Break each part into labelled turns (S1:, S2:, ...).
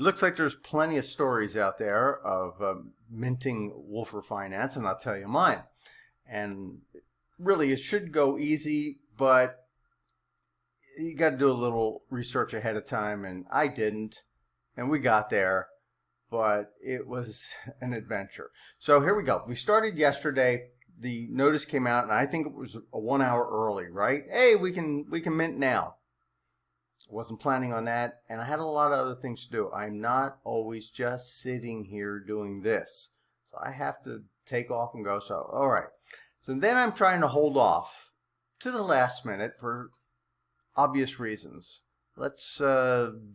S1: Looks like there's plenty of stories out there of minting Wolfer Finance, and I'll tell you mine. And really, it should go easy, but you got to do a little research ahead of time, and I didn't, and we got there, but it was an adventure. So here we go. We started yesterday. The notice came out, and I think it was a 1 hour early, right? Hey, we can mint now. Wasn't planning on that, and I had a lot of other things to do. I'm not always just sitting here doing this, so I have to take off and go. So all right, so then I'm trying to hold off to the last minute for obvious reasons. Let's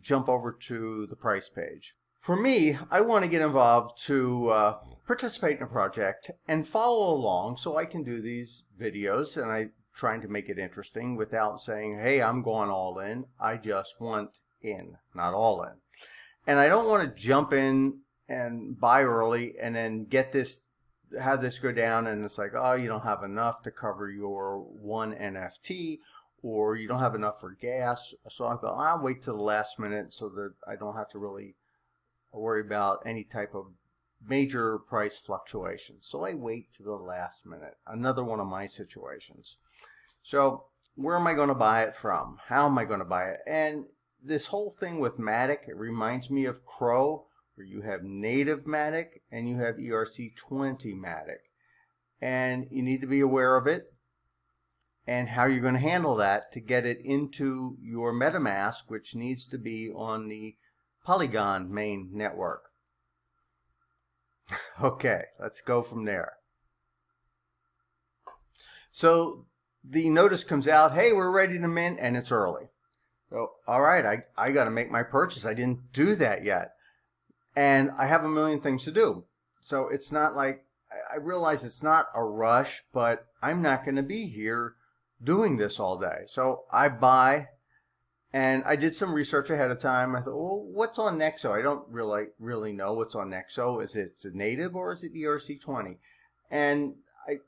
S1: jump over to the price page. For me, I want to get involved to participate in a project and follow along so I can do these videos, and I'm trying to make it interesting without saying, hey, I'm going all in. I just want in, not all in. And I don't want to jump in and buy early and then have this go down and it's like, oh, you don't have enough to cover your one NFT, or you don't have enough for gas. So I thought, I'll wait till the last minute so that I don't have to really worry about any type of major price fluctuations. So I wait to the last minute. Another one of my situations. So where am I going to buy it from? How am I going to buy it? And this whole thing with Matic, it reminds me of Crow, where you have native Matic and you have ERC20 Matic. And you need to be aware of it and how you're going to handle that to get it into your MetaMask, which needs to be on the Polygon main network. Okay, let's go from there. So the notice comes out, hey, we're ready to mint, and it's early. So, all right, I got to make my purchase. I didn't do that yet. And I have a million things to do. So it's not like, I realize it's not a rush, but I'm not going to be here doing this all day. So I buy, and I did some research ahead of time. I thought, well, what's on Nexo? I don't really know what's on Nexo. Is it native or is it ERC20? And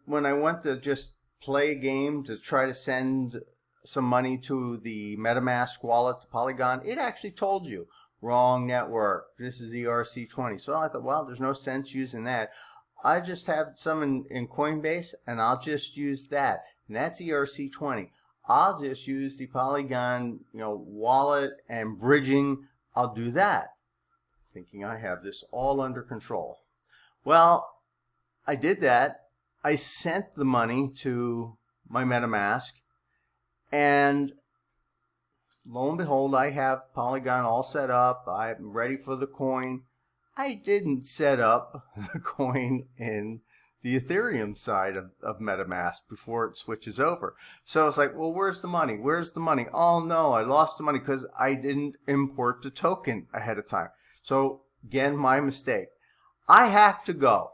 S1: when I went to just play a game to try to send some money to the MetaMask wallet to Polygon, it actually told you, wrong network, this is ERC20. So I thought, well, there's no sense using that. I just have some in Coinbase, and I'll just use that. And that's ERC20. I'll just use the Polygon, wallet and bridging. I'll do that, thinking I have this all under control. Well, I did that. I sent the money to my MetaMask, and lo and behold, I have Polygon all set up. I'm ready for the coin. I didn't set up the coin in the Ethereum side of MetaMask before it switches over. So it's like, well, where's the money? Where's the money? Oh no, I lost the money because I didn't import the token ahead of time. So again, my mistake. I have to go.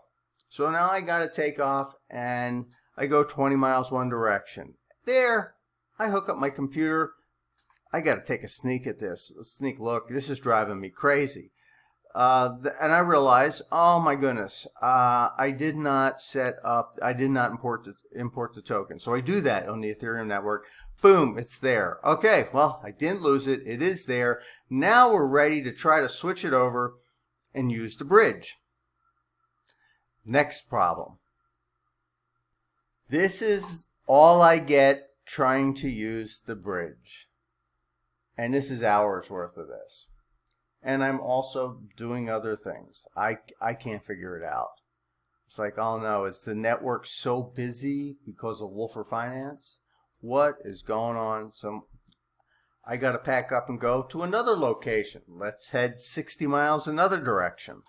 S1: So now I got to take off, and I go 20 miles one direction. There, I hook up my computer. I got to take a sneak look. This is driving me crazy. And I realize, oh my goodness, I did not import the token. So I do that on the Ethereum network. Boom, it's there. Okay, well, I didn't lose it. It is there. Now we're ready to try to switch it over and use the bridge. Next problem. This is all I get trying to use the bridge. And this is hours worth of this. And I'm also doing other things. I can't figure it out. It's like, oh no, is the network so busy because of Wolfer Finance? What is going on? So I got to pack up and go to another location. Let's head 60 miles another direction.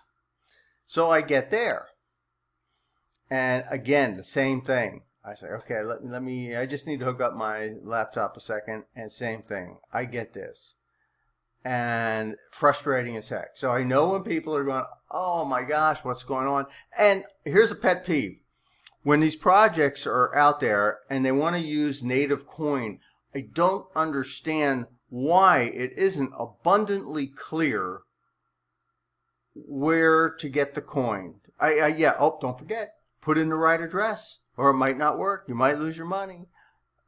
S1: So I get there. And again, the same thing. I say, okay, let me, I just need to hook up my laptop a second, and same thing. I get this. And frustrating as heck. So I know when people are going, oh my gosh, what's going on? And here's a pet peeve. When these projects are out there and they want to use native coin, I don't understand why it isn't abundantly clear where to get the coin. Don't forget, put in the right address or it might not work. You might lose your money.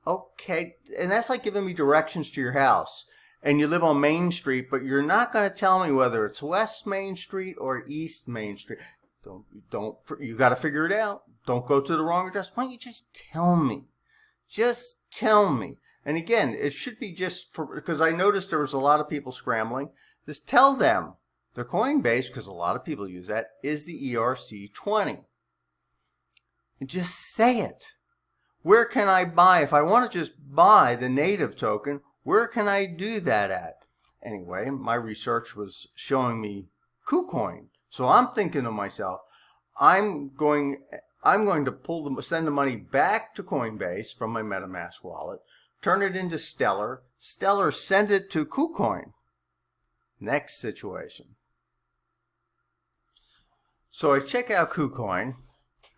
S1: Okay, and that's like giving me directions to your house. and you live on Main Street, but you're not going to tell me whether it's West Main Street or East Main Street. You got to figure it out. Don't go to the wrong address. Why don't you just tell me? Just tell me. And again, it should be just because I noticed there was a lot of people scrambling. Just tell them the Coinbase, because a lot of people use that, is the ERC20. And just say it. Where can I buy? If I want to just buy the native token, where can I do that at? Anyway, my research was showing me KuCoin. So I'm thinking to myself, I'm going to send the money back to Coinbase from my MetaMask wallet, turn it into Stellar. Stellar send it to KuCoin. Next situation. So I check out KuCoin,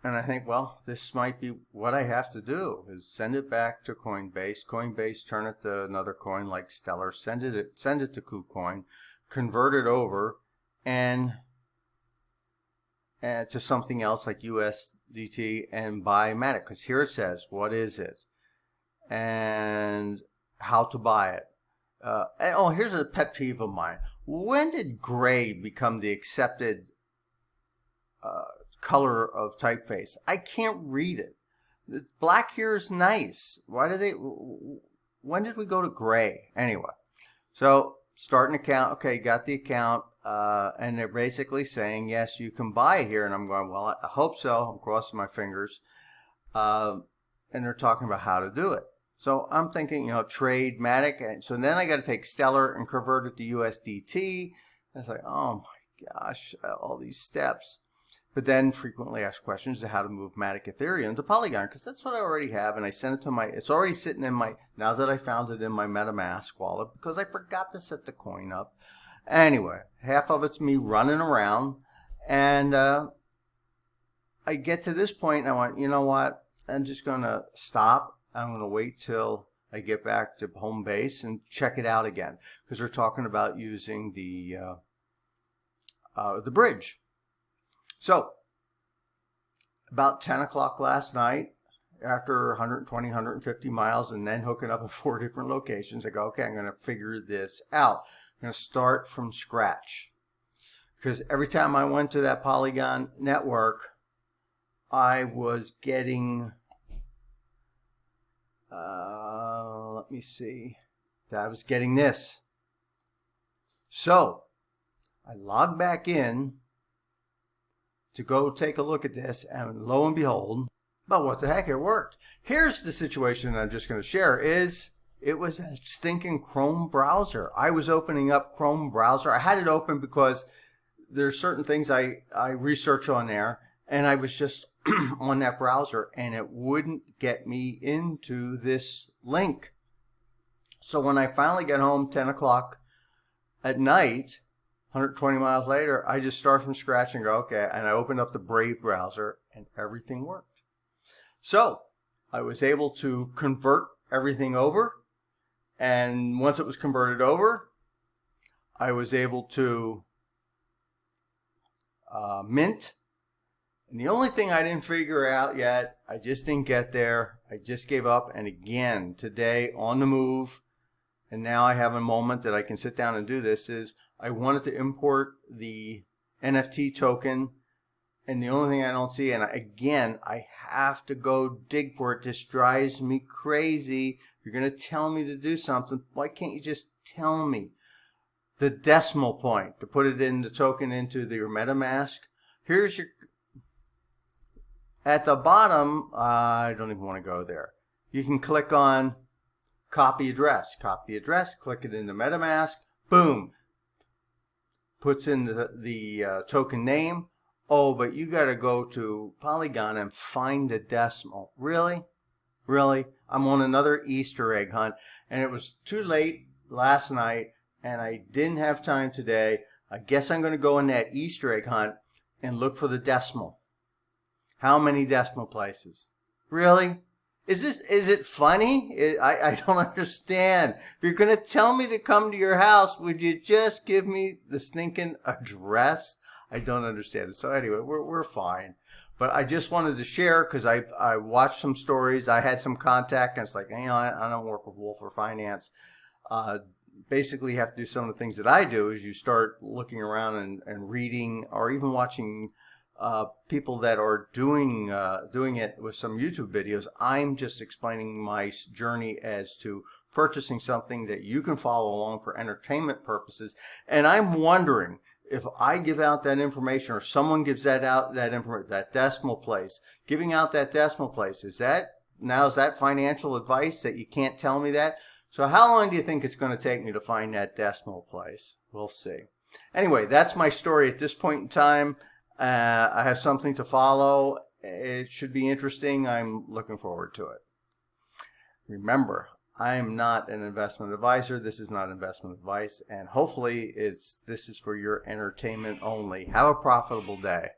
S1: and I think, well, this might be what I have to do, is send it back to Coinbase. Coinbase turn it to another coin like Stellar, send it to KuCoin, convert it over, and to something else like USDT, and buy Matic. Because here it says, what is it? And how to buy it. Here's a pet peeve of mine. When did gray become the accepted color of typeface? I can't read it. Black here is nice. When did we go to gray? Anyway, so start an account. Okay, got the account. And they're basically saying, yes, you can buy it here. And I'm going, well, I hope so. I'm crossing my fingers. And they're talking about how to do it. So I'm thinking, trade Matic. And so then I got to take Stellar and convert it to USDT. And it's like, oh my gosh, all these steps. But then frequently asked questions to how to move Matic Ethereum to Polygon, because that's what I already have. And I sent it to it's already sitting in now that I found it in my MetaMask wallet, because I forgot to set the coin up. Anyway, half of it's me running around, and I get to this point, and I went, you know what? I'm just going to stop. I'm going to wait till I get back to home base and check it out again, because they're talking about using the bridge. So, about 10 o'clock last night, after 120, 150 miles, and then hooking up at 4 different locations, I go, okay, I'm going to figure this out. I'm going to start from scratch. Because every time I went to that Polygon network, I was getting, let me see, I was getting this. So, I logged back in to go take a look at this, and lo and behold, but what the heck, it worked. Here's the situation I'm just going to share is, it was a stinking Chrome browser. I was opening up Chrome browser. I had it open because there's certain things I research on there, and I was just on that browser, and it wouldn't get me into this link. So when I finally got home 10 o'clock at night, 120 miles later, I just start from scratch and go, okay, and I opened up the Brave browser, and everything worked. So I was able to convert everything over, and once it was converted over, I was able to mint. And the only thing I didn't figure out yet, I just didn't get there. I just gave up. And again, today on the move, and now I have a moment that I can sit down and do this, is I wanted to import the NFT token, and the only thing I don't see, and again, I have to go dig for it. This drives me crazy. If you're going to tell me to do something, why can't you just tell me the decimal point to put it in the token into your MetaMask? Here's your, at the bottom, I don't even want to go there. You can click on copy address, click it into MetaMask, boom, puts in the token name. Oh, but you got to go to Polygon and find the decimal. Really? Really? I'm on another Easter egg hunt, and it was too late last night, and I didn't have time today. I guess I'm going to go in that Easter egg hunt and look for the decimal. How many decimal places? Really? Is it funny? I don't understand. If you're going to tell me to come to your house, would you just give me the stinking address? I don't understand it. So anyway, we're fine. But I just wanted to share, because I watched some stories. I had some contact, and it's like, I don't work with Wolfer Finance. basically you have to do some of the things that I do, is you start looking around and reading, or even watching people that are doing it with some YouTube videos. I'm just explaining my journey as to purchasing something that you can follow along for entertainment purposes. And I'm wondering, if I give out that information, or someone gives that out, that information, that decimal place, giving out that decimal place, is that financial advice that you can't tell me that? So how long do you think it's going to take me to find that decimal place? We'll see. Anyway, that's my story at this point in time. I have something to follow. It should be interesting. I'm looking forward to it. Remember, I am not an investment advisor. This is not investment advice, and hopefully this is for your entertainment only. Have a profitable day.